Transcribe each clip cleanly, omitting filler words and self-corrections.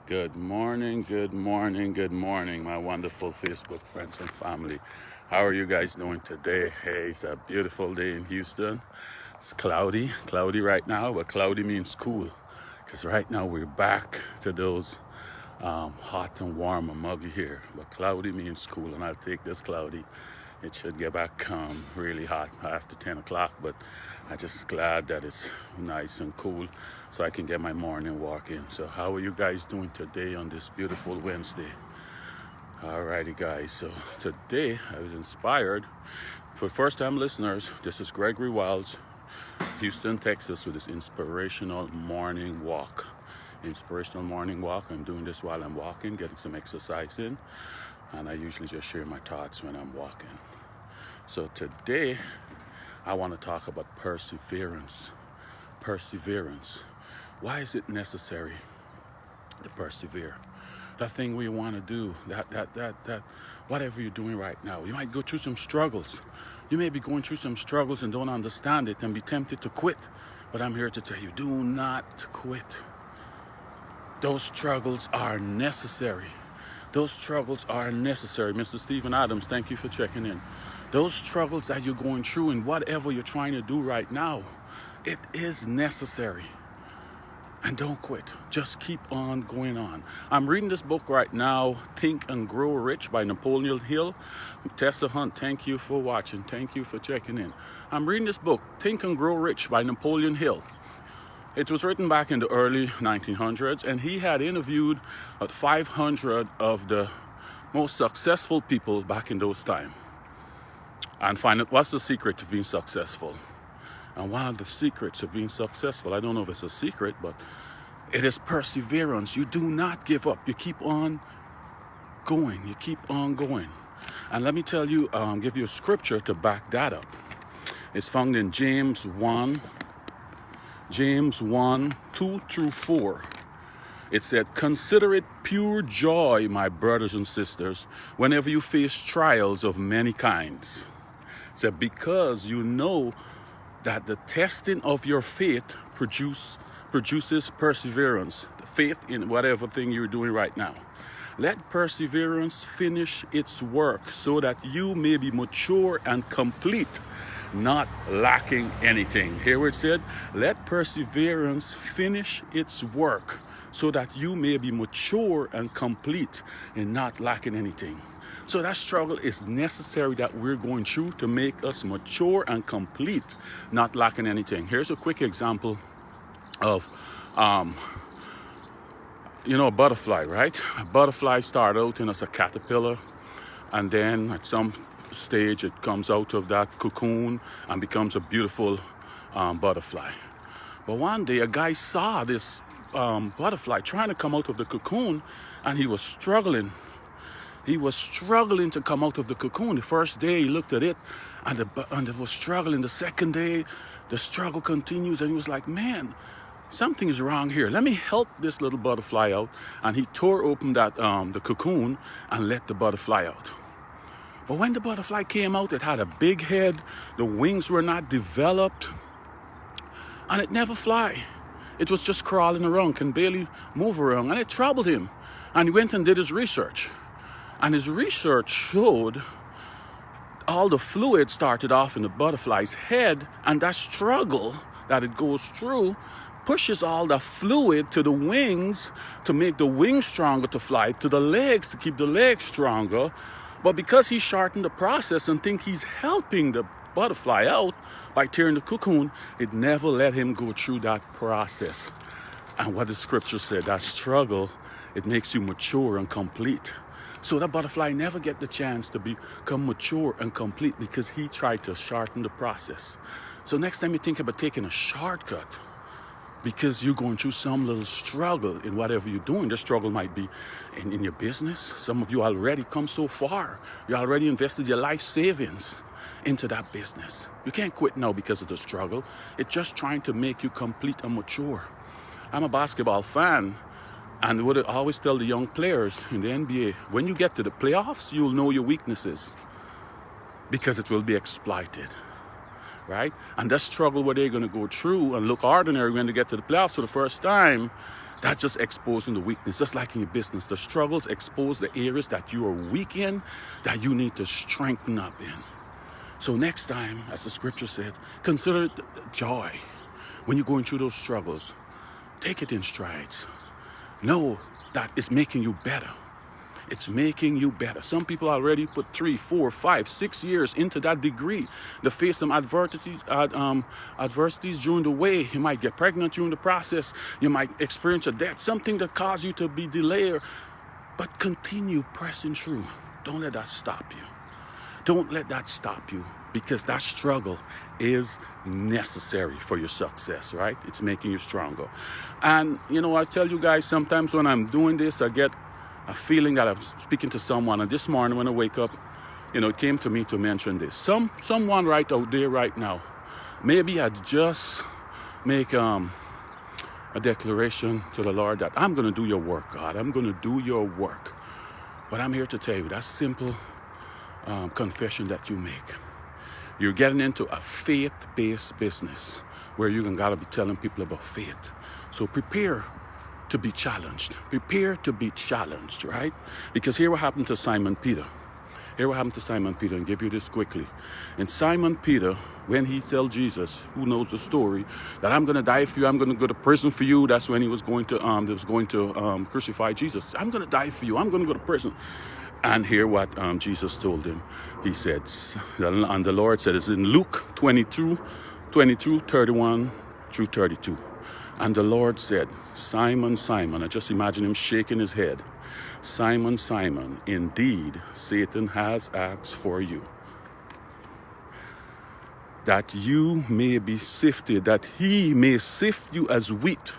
Good morning, good morning, good morning, my wonderful Facebook friends and family. How are you guys doing today? Hey, it's a beautiful day in Houston. It's cloudy right now, but cloudy means cool. Because right now we're back to those hot and warm and muggy here. But cloudy means cool, and I'll take this cloudy. It should get back really hot after 10 o'clock, but I'm just glad that it's nice and cool so I can get my morning walk in. So how are you guys doing today on this beautiful Wednesday? Alrighty guys, so today I was inspired. For first time listeners, this is Gregory Wilds, Houston, Texas, with this inspirational morning walk. I'm doing this while I'm walking, getting some exercise in, and I usually just share my thoughts when I'm walking. So today I want to talk about perseverance. Why is it necessary to persevere? That thing we want to do, that whatever you're doing right now, you might go through some struggles. You may be going through some struggles and don't understand it and be tempted to quit. But I'm here to tell you, do not quit. Those struggles are necessary. Mr. Stephen Adams, thank you for checking in. Those struggles that you're going through and whatever you're trying to do right now, it is necessary. And don't quit. Just keep on going on. I'm reading this book right now, Think and Grow Rich by Napoleon Hill. Tessa Hunt, thank you for watching. Thank you for checking in. I'm reading this book, Think and Grow Rich by Napoleon Hill. It was written back in the early 1900s, and he had interviewed 500 of the most successful people back in those times and find out what's the secret to being successful. And one of the secrets of being successful, I don't know if it's a secret, but it is perseverance. You do not give up. You keep on going. And let me tell you, give you a scripture to back that up. It's found in James 1, 2-4. It said, "Consider it pure joy, my brothers and sisters, whenever you face trials of many kinds." It said, because you know that the testing of your faith produces perseverance. Faith in whatever thing you're doing right now. Let perseverance finish its work so that you may be mature and complete, not lacking anything. Here it said, let perseverance finish its work so that you may be mature and complete and not lacking anything. So that struggle is necessary that we're going through to make us mature and complete, not lacking anything. Here's a quick example of, a butterfly, right? A butterfly starts out as a caterpillar, and then at some stage it comes out of that cocoon and becomes a beautiful butterfly. But one day a guy saw this butterfly trying to come out of the cocoon, and he was struggling. He was struggling to come out of the cocoon. The first day he looked at it and it was struggling. The second day, the struggle continues, and he was like, man, something is wrong here. Let me help this little butterfly out. And he tore open that the cocoon and let the butterfly out. But when the butterfly came out, it had a big head. The wings were not developed. And it never fly. It was just crawling around, can barely move around. And it troubled him. And he went and did his research. And his research showed all the fluid started off in the butterfly's head, and that struggle that it goes through pushes all the fluid to the wings to make the wings stronger to fly, to the legs to keep the legs stronger. But because he shortened the process and think he's helping the butterfly out by tearing the cocoon, it never let him go through that process. And what the scripture said, that struggle, it makes you mature and complete. So that butterfly never get the chance to become mature and complete because he tried to shorten the process. So next time you think about taking a shortcut because you're going through some little struggle in whatever you're doing, the struggle might be in your business. Some of you already come so far. You already invested your life savings into that business. You can't quit now because of the struggle. It's just trying to make you complete and mature. I'm a basketball fan. And what I always tell the young players in the NBA, when you get to the playoffs, you'll know your weaknesses because it will be exploited, right? And that struggle where they're going to go through and look ordinary when they get to the playoffs for the first time, That's just exposing the weakness. Just like in your business, the struggles expose the areas that you are weak in, that you need to strengthen up in. So next time, as the scripture said, consider it joy when you're going through those struggles. Take it in strides. Know that it's making you better. It's making you better. Some people already put 3, 4, 5, 6 years into that degree. They face some adversities during the way. You might get pregnant during the process. You might experience a death, something that caused you to be delayed. But continue pressing through. Don't let that stop you. Don't let that stop you, because that struggle is necessary for your success, right? It's making you stronger. And, I tell you guys, sometimes when I'm doing this, I get a feeling that I'm speaking to someone. And this morning when I wake up, it came to me to mention this. Someone right out there right now, maybe I just make a declaration to the Lord that I'm going to do your work, God. I'm going to do your work. But I'm here to tell you that simple confession that you make. You're getting into a faith-based business where you're going to be telling people about faith. So prepare to be challenged. Prepare to be challenged, right? Because here what happened to Simon Peter. And give you this quickly. And Simon Peter, when he told Jesus, who knows the story, that I'm going to die for you, I'm going to go to prison for you. That's when he was going to crucify Jesus. I'm going to die for you. I'm going to go to prison. And hear what Jesus told him. He said, and the Lord said, it's in Luke 22, 31 through 32. And the Lord said, Simon, Simon, I just imagine him shaking his head. Simon, Simon, indeed, Satan has asked for you, that you may be sifted, that he may sift you as wheat.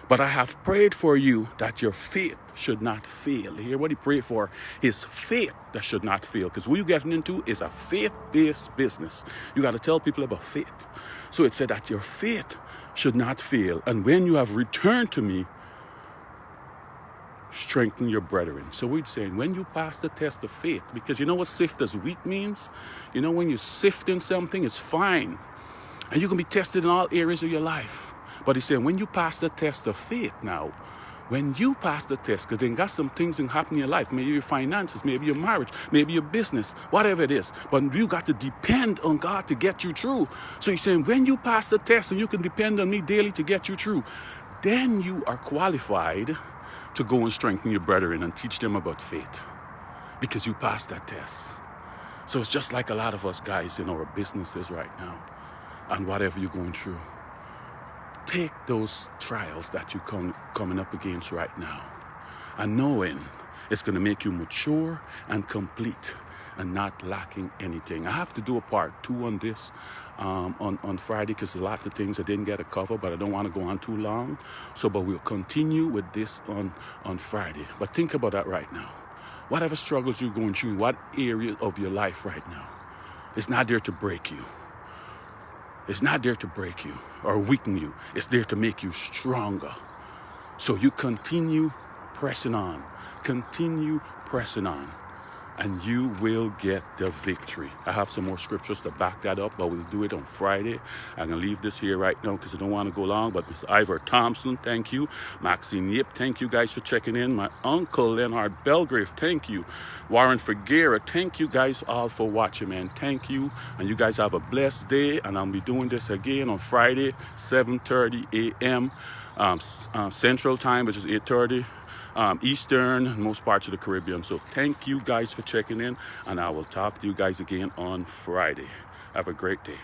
But I have prayed for you that your faith should not fail. Hear what he prayed for? His faith that should not fail. Because what you're getting into is a faith-based business. You got to tell people about faith. So it said that your faith should not fail. And when you have returned to me, strengthen your brethren. So we're saying when you pass the test of faith, because you know what sift as wheat means? When you sift in something, it's fine. And you can be tested in all areas of your life. But he's saying when you pass the test of faith now, when you pass the test, because then got some things that happen in your life, maybe your finances, maybe your marriage, maybe your business, whatever it is. But you got to depend on God to get you through. So he's saying when you pass the test and you can depend on me daily to get you through, then you are qualified to go and strengthen your brethren and teach them about faith, because you passed that test. So it's just like a lot of us guys in our businesses right now and whatever you're going through. Take those trials that you're coming up against right now, and knowing it's going to make you mature and complete and not lacking anything. I have to do a part 2 on this on Friday, because a lot of things I didn't get to cover, but I don't want to go on too long. But we'll continue with this on Friday. But think about that right now. Whatever struggles you're going through, what area of your life right now, it's not there to break you. It's not there to break you or weaken you. It's there to make you stronger. So you continue pressing on. Continue pressing on. And you will get the victory. I have some more scriptures to back that up, but we'll do it on Friday. I'm going to leave this here right now because I don't want to go long. But Mr. Ivor Thompson, thank you. Maxine Yip, thank you guys for checking in. My uncle Leonard Belgrave, thank you. Warren Figuera, thank you guys all for watching, man. Thank you. And you guys have a blessed day. And I'll be doing this again on Friday, 7:30 a.m. Central Time, which is 8:30. Eastern, most parts of the Caribbean. So thank you guys for checking in, and I will talk to you guys again on Friday. Have a great day.